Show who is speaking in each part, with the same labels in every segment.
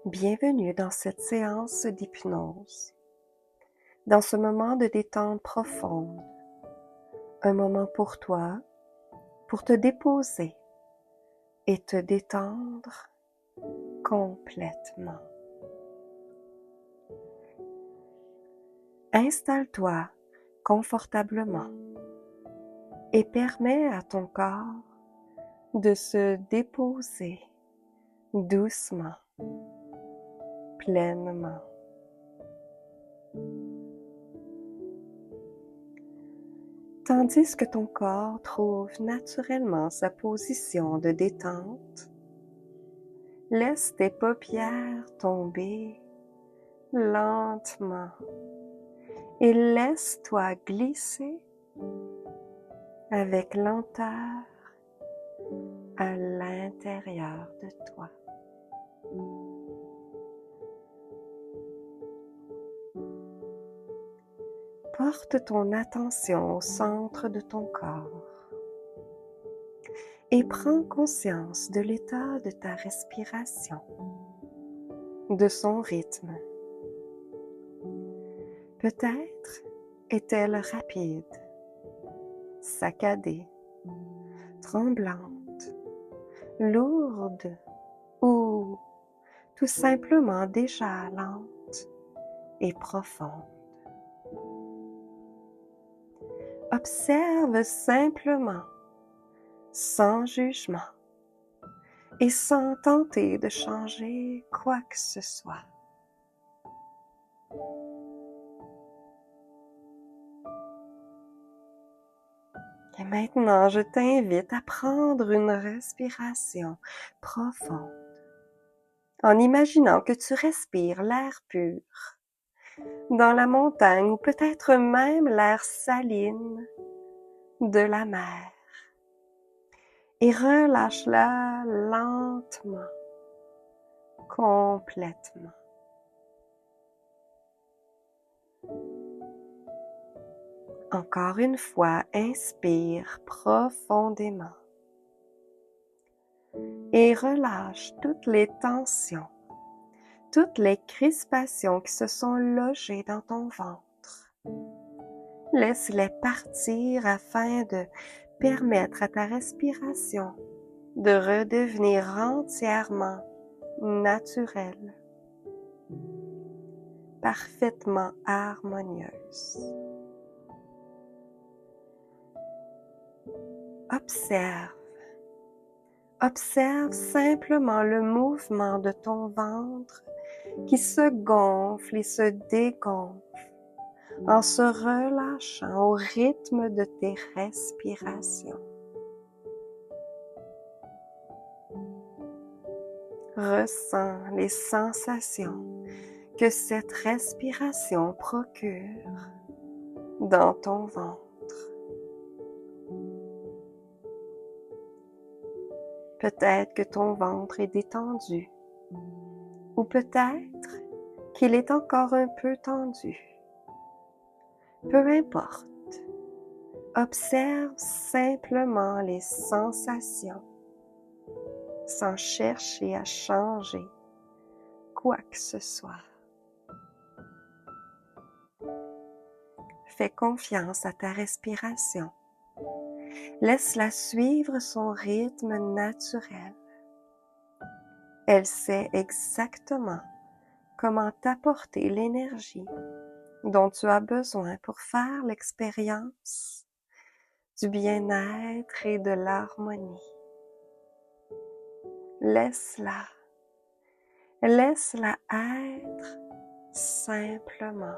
Speaker 1: Bienvenue dans cette séance d'hypnose, dans ce moment de détente profonde, un moment pour toi, pour te déposer et te détendre complètement. Installe-toi confortablement et permets à ton corps de se déposer doucement, pleinement. Tandis que ton corps trouve naturellement sa position de détente, laisse tes paupières tomber lentement et laisse-toi glisser avec lenteur à l'intérieur de toi. Porte ton attention au centre de ton corps et prends conscience de l'état de ta respiration, de son rythme. Peut-être est-elle rapide, saccadée, tremblante, lourde ou tout simplement déjà lente et profonde. Observe simplement, sans jugement et sans tenter de changer quoi que ce soit. Et maintenant, je t'invite à prendre une respiration profonde en imaginant que tu respires l'air pur dans la montagne ou peut-être même l'air saline de la mer. Et relâche-la lentement, complètement. Encore une fois, inspire profondément et relâche toutes les tensions, toutes les crispations qui se sont logées dans ton ventre. Laisse-les partir afin de permettre à ta respiration de redevenir entièrement naturelle, parfaitement harmonieuse. Observe simplement le mouvement de ton ventre qui se gonfle et se dégonfle en se relâchant au rythme de tes respirations. Ressens les sensations que cette respiration procure dans ton ventre. Peut-être que ton ventre est détendu, ou peut-être qu'il est encore un peu tendu. Peu importe, observe simplement les sensations sans chercher à changer quoi que ce soit. Fais confiance à ta respiration. Laisse-la suivre son rythme naturel. Elle sait exactement comment t'apporter l'énergie dont tu as besoin pour faire l'expérience du bien-être et de l'harmonie. Laisse-la être simplement.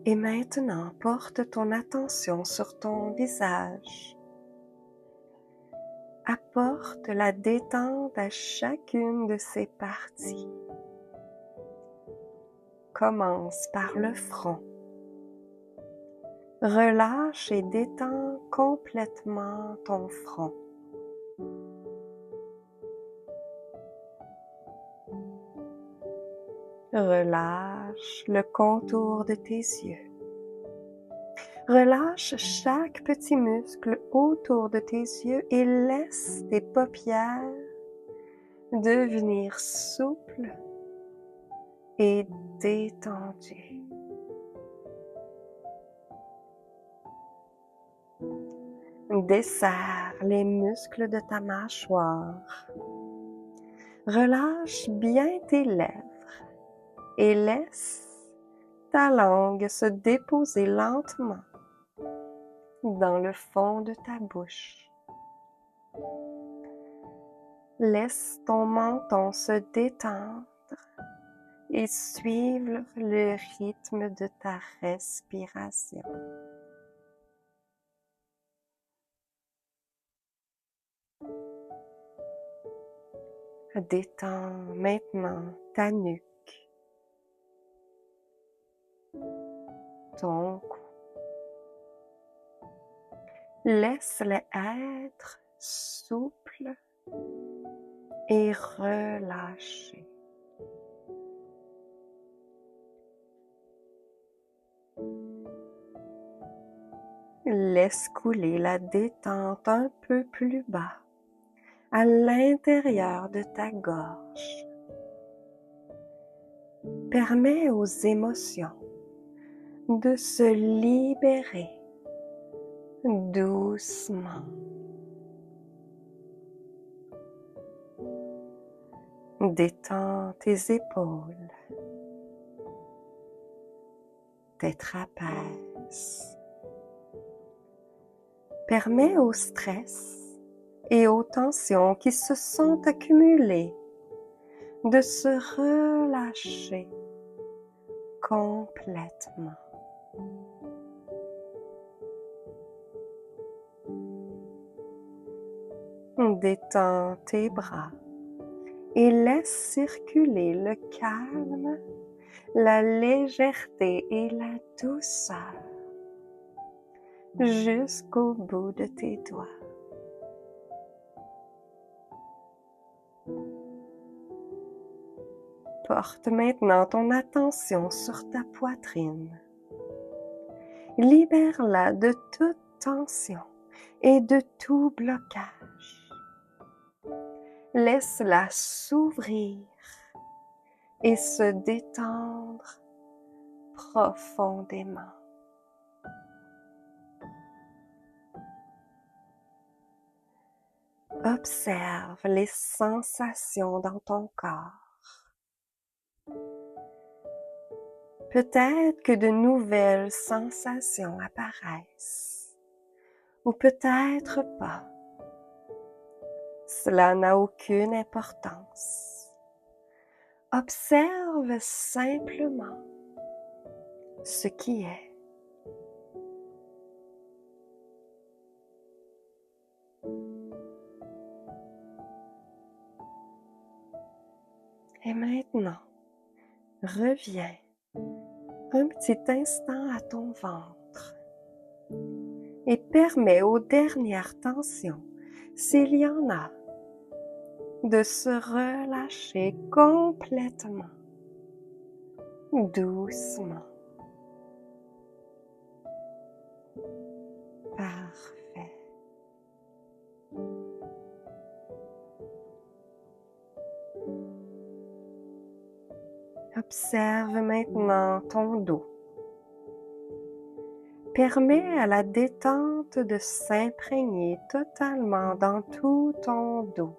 Speaker 1: Et maintenant, porte ton attention sur ton visage. Apporte la détente à chacune de ces parties. Commence par le front. Relâche et détends complètement ton front. Relâche le contour de tes yeux. Relâche chaque petit muscle autour de tes yeux et laisse tes paupières devenir souples et détendues. Desserre les muscles de ta mâchoire. Relâche bien tes lèvres et laisse ta langue se déposer lentement dans le fond de ta bouche. Laisse ton menton se détendre et suivre le rythme de ta respiration. Détends maintenant ta nuque, ton cou. Laisse-les être souples et relâchés. Laisse couler la détente un peu plus bas, à l'intérieur de ta gorge. Permets aux émotions de se libérer doucement. Détends tes épaules, tes trapèzes. Permets au stress et aux tensions qui se sont accumulées de se relâcher complètement. Détends tes bras et laisse circuler le calme, la légèreté et la douceur jusqu'au bout de tes doigts. Porte maintenant ton attention sur ta poitrine. Libère-la de toute tension et de tout blocage. Laisse-la s'ouvrir et se détendre profondément. Observe les sensations dans ton corps. Peut-être que de nouvelles sensations apparaissent, ou peut-être pas. Cela n'a aucune importance. Observe simplement ce qui est. Et maintenant, reviens un petit instant à ton ventre et permets aux dernières tensions, s'il y en a, de se relâcher complètement, doucement. Parfait. Observe maintenant ton dos. Permets à la détente de s'imprégner totalement dans tout ton dos.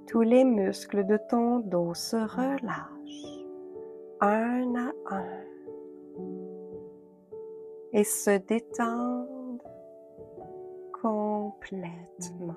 Speaker 1: Tous les muscles de ton dos se relâchent, un à un, et se détendent complètement.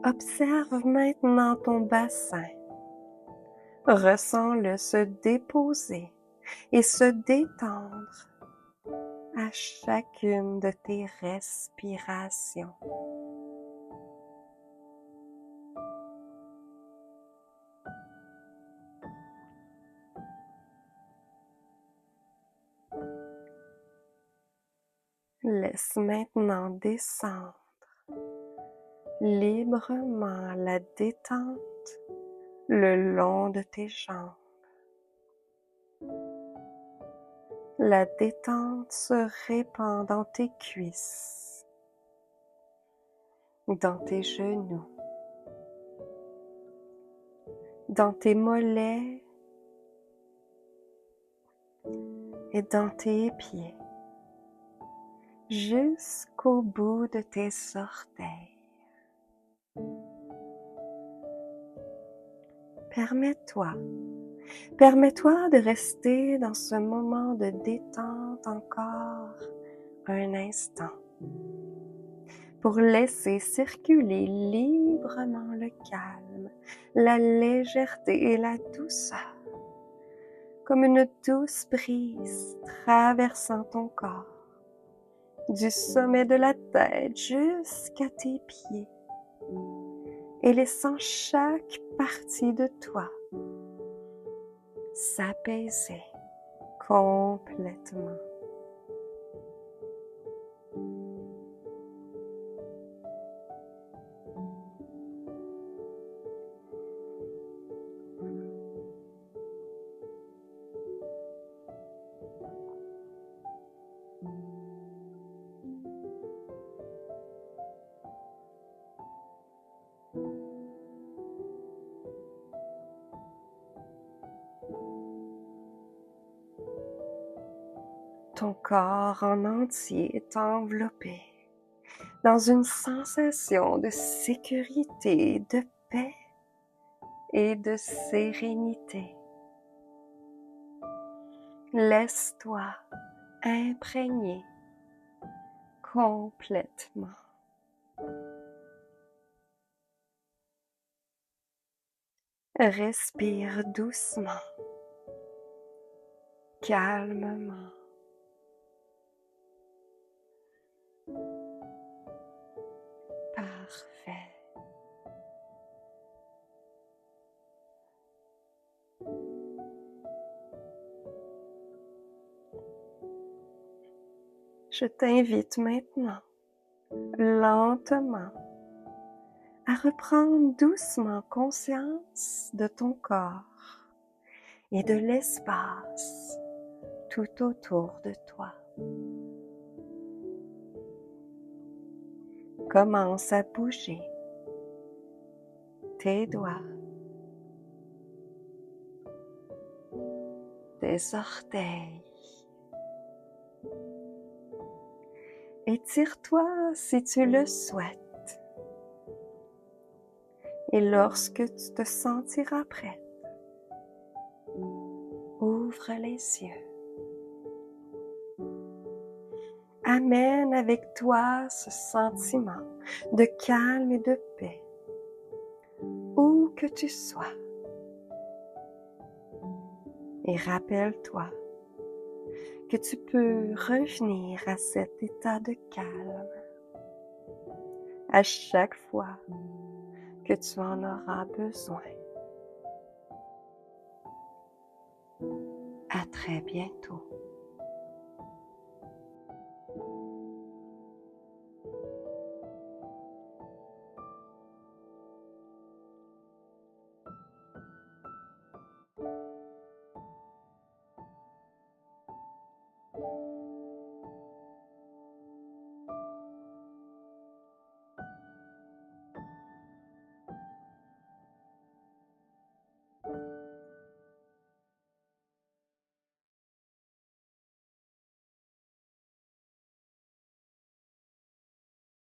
Speaker 1: Observe maintenant ton bassin Ressens-le se déposer et se détendre à chacune de tes respirations. Laisse maintenant descendre librement la détente le long de tes jambes. La détente se répand dans tes cuisses, dans tes genoux, dans tes mollets et dans tes pieds, jusqu'au bout de tes orteils. Permets-toi de rester dans ce moment de détente encore un instant pour laisser circuler librement le calme, la légèreté et la douceur, comme une douce brise traversant ton corps, du sommet de la tête jusqu'à tes pieds, et laissant chaque partie de toi s'apaiser complètement. Ton corps en entier est enveloppé dans une sensation de sécurité, de paix et de sérénité. Laisse-toi imprégner complètement. Respire doucement, calmement. Parfait. Je t'invite maintenant, lentement, à reprendre doucement conscience de ton corps et de l'espace tout autour de toi. Commence à bouger tes doigts, tes orteils. Étire-toi si tu le souhaites. Et lorsque tu te sentiras prête, ouvre les yeux. Amène avec toi ce sentiment de calme et de paix, où que tu sois. Et rappelle-toi que tu peux revenir à cet état de calme à chaque fois que tu en auras besoin. À très bientôt.